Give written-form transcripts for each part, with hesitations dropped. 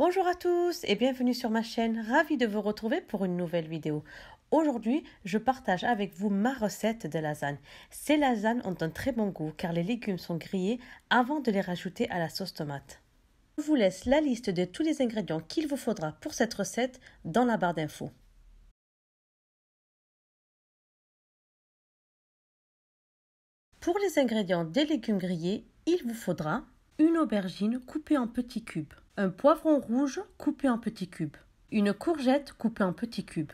Bonjour à tous et bienvenue sur ma chaîne, ravie de vous retrouver pour une nouvelle vidéo. Aujourd'hui, je partage avec vous ma recette de lasagne. Ces lasagnes ont un très bon goût car les légumes sont grillés avant de les rajouter à la sauce tomate. Je vous laisse la liste de tous les ingrédients qu'il vous faudra pour cette recette dans la barre d'infos. Pour les ingrédients des légumes grillés, il vous faudra une aubergine coupée en petits cubes, un poivron rouge coupé en petits cubes, une courgette coupée en petits cubes,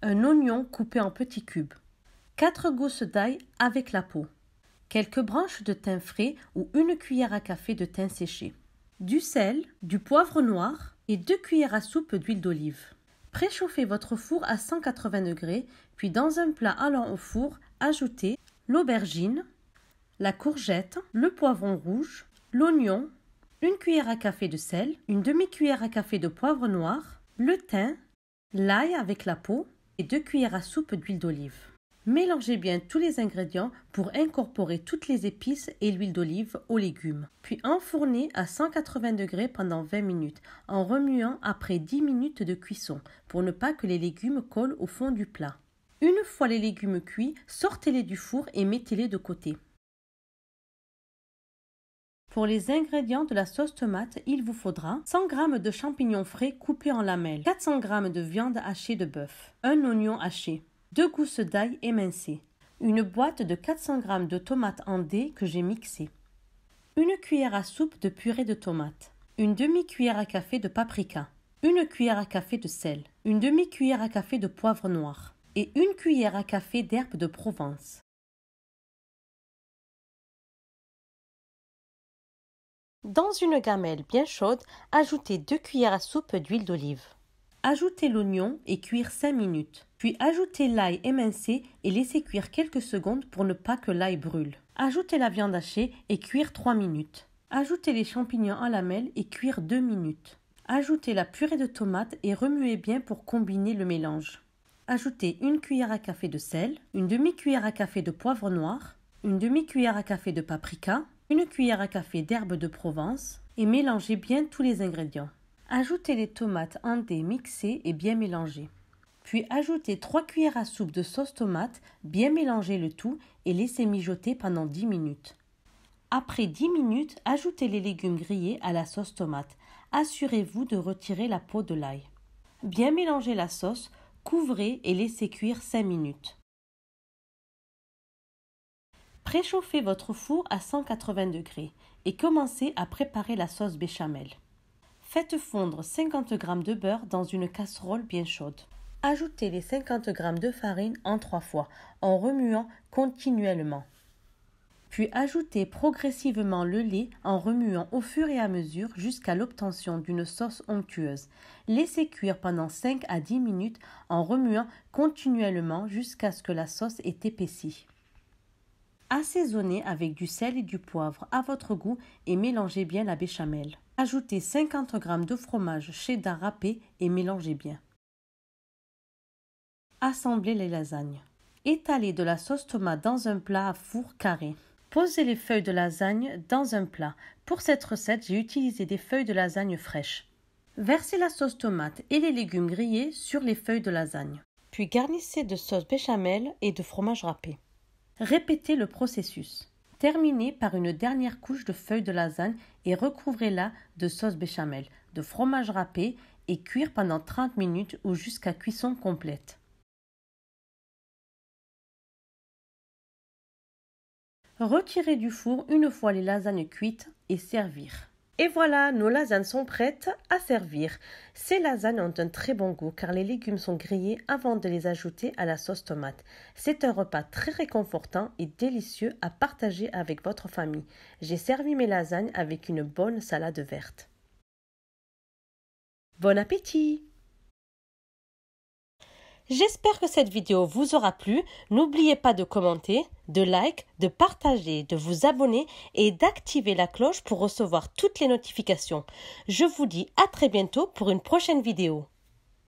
un oignon coupé en petits cubes, 4 gousses d'ail avec la peau, quelques branches de thym frais ou une cuillère à café de thym séché, du sel, du poivre noir et 2 cuillères à soupe d'huile d'olive. Préchauffez votre four à 180 degrés, puis dans un plat allant au four, ajoutez l'aubergine, la courgette, le poivron rouge, l'oignon, une cuillère à café de sel, une demi-cuillère à café de poivre noir, le thym, l'ail avec la peau et 2 cuillères à soupe d'huile d'olive. Mélangez bien tous les ingrédients pour incorporer toutes les épices et l'huile d'olive aux légumes. Puis enfournez à 180 degrés pendant 20 minutes en remuant après 10 minutes de cuisson pour ne pas que les légumes collent au fond du plat. Une fois les légumes cuits, sortez-les du four et mettez-les de côté. Pour les ingrédients de la sauce tomate, il vous faudra 100 g de champignons frais coupés en lamelles, 400 g de viande hachée de bœuf, un oignon haché, 2 gousses d'ail émincées, une boîte de 400 g de tomates en dés que j'ai mixées, une cuillère à soupe de purée de tomates, une demi-cuillère à café de paprika, une cuillère à café de sel, une demi-cuillère à café de poivre noir et une cuillère à café d'herbes de Provence. Dans une gamelle bien chaude, ajoutez 2 cuillères à soupe d'huile d'olive. Ajoutez l'oignon et cuire 5 minutes. Puis ajoutez l'ail émincé et laissez cuire quelques secondes pour ne pas que l'ail brûle. Ajoutez la viande hachée et cuire 3 minutes. Ajoutez les champignons en lamelles et cuire 2 minutes. Ajoutez la purée de tomates et remuez bien pour combiner le mélange. Ajoutez une cuillère à café de sel, une demi-cuillère à café de poivre noir, une demi-cuillère à café de paprika, une cuillère à café d'herbes de Provence et mélangez bien tous les ingrédients. Ajoutez les tomates en dés mixées et bien mélangées. Puis ajoutez 3 cuillères à soupe de sauce tomate, bien mélangez le tout et laissez mijoter pendant 10 minutes. Après 10 minutes, ajoutez les légumes grillés à la sauce tomate. Assurez-vous de retirer la peau de l'ail. Bien mélangez la sauce, couvrez et laissez cuire 5 minutes. Préchauffez votre four à 180 degrés et commencez à préparer la sauce béchamel. Faites fondre 50 g de beurre dans une casserole bien chaude. Ajoutez les 50 g de farine en 3 fois en remuant continuellement. Puis ajoutez progressivement le lait en remuant au fur et à mesure jusqu'à l'obtention d'une sauce onctueuse. Laissez cuire pendant 5 à 10 minutes en remuant continuellement jusqu'à ce que la sauce ait épaissi. Assaisonnez avec du sel et du poivre à votre goût et mélangez bien la béchamel. Ajoutez 50 g de fromage cheddar râpé et mélangez bien. Assemblez les lasagnes. Étalez de la sauce tomate dans un plat à four carré. Posez les feuilles de lasagne dans un plat. Pour cette recette, j'ai utilisé des feuilles de lasagne fraîches. Versez la sauce tomate et les légumes grillés sur les feuilles de lasagne. Puis garnissez de sauce béchamel et de fromage râpé. Répétez le processus. Terminez par une dernière couche de feuilles de lasagne et recouvrez-la de sauce béchamel, de fromage râpé et cuire pendant 30 minutes ou jusqu'à cuisson complète. Retirez du four une fois les lasagnes cuites et servir. Et voilà, nos lasagnes sont prêtes à servir. Ces lasagnes ont un très bon goût car les légumes sont grillés avant de les ajouter à la sauce tomate. C'est un repas très réconfortant et délicieux à partager avec votre famille. J'ai servi mes lasagnes avec une bonne salade verte. Bon appétit! J'espère que cette vidéo vous aura plu. N'oubliez pas de commenter, de like, de partager, de vous abonner et d'activer la cloche pour recevoir toutes les notifications. Je vous dis à très bientôt pour une prochaine vidéo.